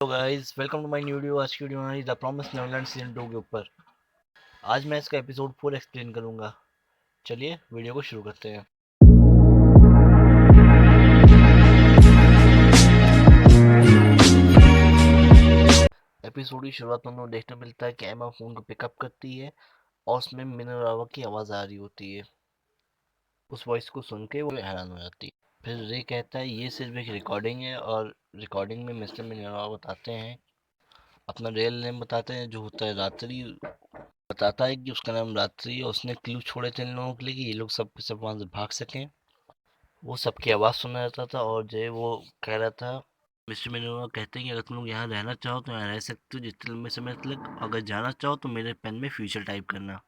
Hello guys, welcome to my new video. आज की video हमारी द प्रॉमिस नेवरलैंड सीजन 2 के ऊपर। आज मैं इसका एपिसोड 4 एक्सप्लेन करूंगा। चलिए वीडियो को शुरू करते हैं। एपिसोड की शुरुआत में हम लोग देखने मिलता है कि एमा फोन को पिकअप करती है और उसमें मिनोरावा की आवाज़ आ रही होती है। उस वॉइस को सुन के वो हैरान हो जाती है। फिर रे कहता है ये सिर्फ एक रिकॉर्डिंग है, और रिकॉर्डिंग में मिस्टर मिनोरावा बताते हैं, अपना रियल नेम बताते हैं जो होता है रात्रि। बताता है कि उसका नाम रात्रि है। उसने क्लू छोड़े थे इन लोगों के लिए कि ये लोग सब के सब वहां से भाग सकें। वो सबकी आवाज़ सुना जाता था और जो वो कह रहा था, मिस्टर मिनोरा कहते हैं कि अगर तुम लोग यहाँ रहना चाहो तो यहाँ रह सकते हो जितने लंबे समय तक, अगर जाना चाहो तो मेरे पेन में फ्यूचर टाइप करना।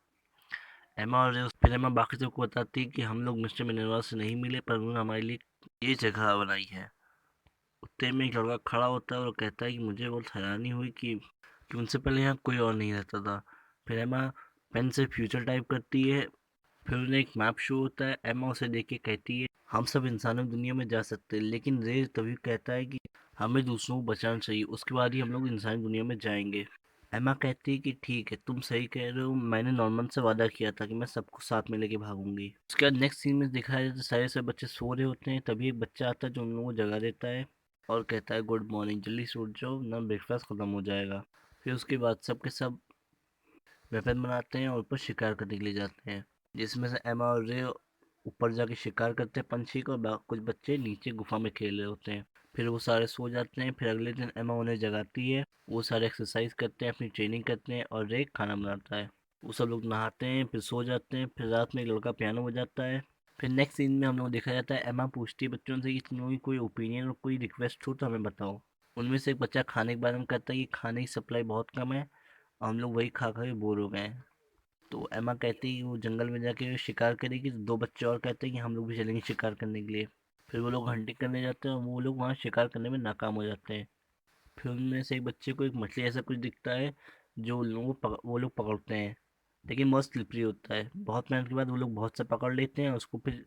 एमा और फिर एमा बाकी सबको बताती है कि हम लोग मिस्टर मिनोरा से नहीं मिले, पर उन्होंने हमारे लिए ये जगह बनाई है। उतने में एक लड़का खड़ा होता है और कहता है कि मुझे बहुत हैरानी हुई कि उनसे पहले यहाँ कोई और नहीं रहता था। फिर एमा पेन से फ्यूचर टाइप करती है। फिर उन्हें एक मैप शो होता है। एमा उसे देख के कहती है हम सब इंसानों की दुनिया में जा सकते हैं, लेकिन रे तभी कहता है कि हमें दूसरों को बचाना चाहिए, उसके बाद ही हम लोग इंसानी दुनिया में जाएंगे। एमा कहती है कि ठीक है, तुम सही कह रहे हो, मैंने नॉर्मन से वादा किया था कि मैं सबको साथ में लेके भागूंगी। उसके बाद नेक्स्ट सीन में दिखाया जाता है सारे सब बच्चे सो रहे होते हैं, तभी एक बच्चा आता है जो उन लोगों को जगा देता है और कहता है गुड मॉर्निंग, जल्दी सो जाओ ना, ब्रेकफास्ट खत्म हो जाएगा। फिर उसके बाद सब के सब वेपन बनाते हैं और ऊपर शिकार करने के लिए जाते हैं, जिसमें से एमा और रे ऊपर जाके शिकार करते हैं पंछी को, और कुछ बच्चे नीचे गुफा में खेल रहे होते हैं। फिर वो सारे सो जाते हैं। फिर अगले दिन एमा उन्हें जगाती है। वो सारे एक्सरसाइज करते हैं, अपनी ट्रेनिंग करते हैं, और रे खाना बनाता है। वो सब लोग नहाते हैं, फिर सो जाते हैं। फिर रात में एक लड़का पियानो बजाता है। फिर नेक्स्ट सीन में हम लोग देखा जाता है, एमा पूछती है बच्चों से कि तुम लोगों की कोई ओपिनियन और कोई रिक्वेस्ट हो तो हमें बताओ। उनमें से एक बच्चा खाने के बारे में कहता है कि खाने की सप्लाई बहुत कम है और हम लोग वही खा खा के बोर हो गए हैं। तो एमा कहती है कि वो जंगल में जाके शिकार करेगी। तो दो बच्चे और कहते हैं कि हम लोग भी चलेंगे शिकार करने के लिए। फिर वो लोग हंटिंग करने जाते हैं और वो लोग वहाँ शिकार करने में नाकाम हो जाते हैं। फिर उनमें से एक बच्चे को एक मछली ऐसा कुछ दिखता है जो उन लोगों को वो लोग पकड़ते हैं, लेकिन बहुत स्लिपरी होता है। बहुत मेहनत के बाद वो लोग बहुत सा पकड़ लेते हैं, उसको फिर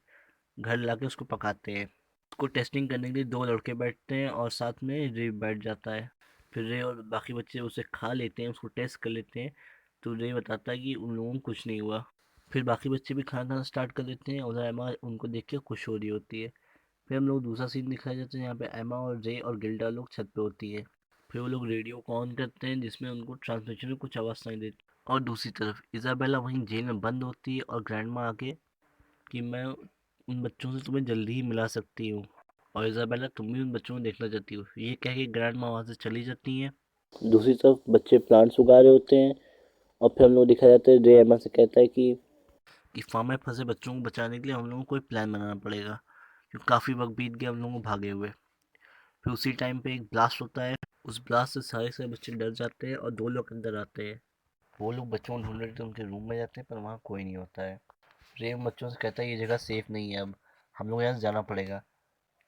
घर लाके उसको पकाते हैं। उसको टेस्टिंग करने के लिए दो लड़के बैठते हैं और साथ में रे बैठ जाता है। फिर रे और बाकी बच्चे उसे खा लेते हैं, उसको टेस्ट कर लेते हैं। तो रे बताता है कि उन लोगों को कुछ नहीं हुआ। फिर बाकी बच्चे भी खाना खाना स्टार्ट कर देते हैं। उधर एमा उनको देख के खुश हो रही होती है। फिर हम लोग दूसरा सीन दिखाया जाता है, यहाँ पे एमा और रे और गिल्डा लोग छत पे होती है। फिर वो लोग रेडियो को ऑन करते हैं जिसमें उनको ट्रांसमिशन में कुछ आवाज़ सुनाई देती है। और दूसरी तरफ इजाबेला वहीं जेल में बंद होती है और ग्रैंडमा आके कि मैं उन बच्चों से तुम्हें जल्दी ही मिला सकती हूँ, और इजाबेला तुम भी उन बच्चों को देखना चाहती हो, ये कह के ग्रैंड माँ वहाँ से चली जाती हैं। दूसरी तरफ बच्चे प्लांट्स उगा रहे होते हैं। और फिर हम लोग दिखाया जाता है, रे एमा से कहता है कि फार्म में फंसे बच्चों को बचाने के लिए हम लोगों को कोई प्लान बनाना पड़ेगा, क्योंकि काफ़ी वक्त बीत गया हम लोगों को भागे हुए। फिर उसी टाइम पे एक ब्लास्ट होता है। उस ब्लास्ट से सारे सारे बच्चे डर जाते हैं और दो लोग अंदर आते हैं। वो लोग बच्चों को ढूंढ रहे थे, उनके रूम में जाते हैं पर वहाँ कोई नहीं होता है। रे उन बच्चों से कहता है ये जगह सेफ नहीं है, अब हम लोग यहाँ से जाना पड़ेगा।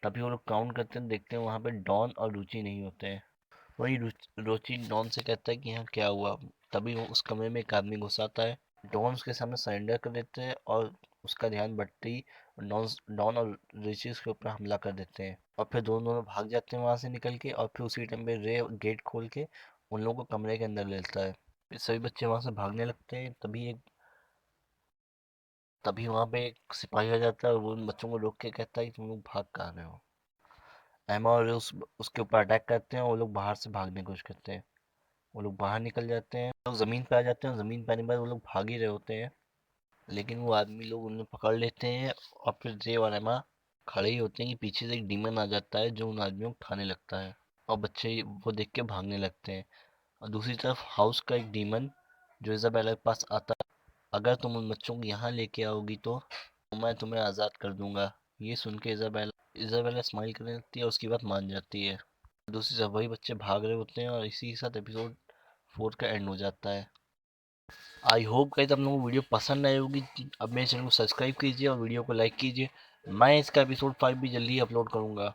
तभी वो लोग काउंट करते हैं, देखते हैं वहाँ पे डॉन और रुचि नहीं होते हैं। वही रुचि डॉन से कहता है कि यहाँ क्या हुआ। तभी वो उस कमरे में एक आदमी घुस आता है। डॉन उसके सामने सरेंडर कर देते हैं और उसका ध्यान बढ़ते ही डॉन डॉन और रुचि उसके ऊपर हमला कर देते हैं। और फिर दोनों दोनों भाग जाते हैं वहाँ से निकल के, और फिर उसी टाइम पे रे गेट खोल के उन लोगों को कमरे के अंदर ले लेता है। फिर सभी बच्चे वहाँ से भागने लगते हैं। तभी वहाँ पे एक सिपाही आ जाता है और वो उन बच्चों को रोक के कहता है कि तुम लोग भाग कहाँ रहे हो। एमा और उसके ऊपर अटैक करते हैं और वो लोग बाहर से भागने की कोशिश करते हैं। वो लोग बाहर निकल जाते हैं, लोग ज़मीन पे आ जाते हैं। ज़मीन पे आने के बाद वो लोग भाग ही रहे होते हैं, लेकिन वो आदमी लोग उन्हें पकड़ लेते हैं। और फिर जे और एमा खड़े ही होते हैं कि पीछे से एक डीमन आ जाता है जो उन आदमियों को खाने लगता है, और बच्चे वो देख के भागने लगते हैं। और दूसरी तरफ हाउस का एक डीमन जो इजाबेला के पास आता है, अगर तुम उन बच्चों को यहाँ लेके आओगी तो मैं तुम्हें आज़ाद कर दूंगा। ये सुन के इजाबेला स्माइल करने लगती है और उसकी बात मान जाती है। दूसरी तरफ वही बच्चे भाग रहे होते हैं और इसी के साथ एपिसोड 4 का एंड हो जाता है। आई होप गाइस आप लोगों को वीडियो पसंद आई होगी। अब मेरे चैनल को सब्सक्राइब कीजिए और वीडियो को लाइक कीजिए। मैं इसका एपिसोड 5 भी जल्दी ही अपलोड करूँगा।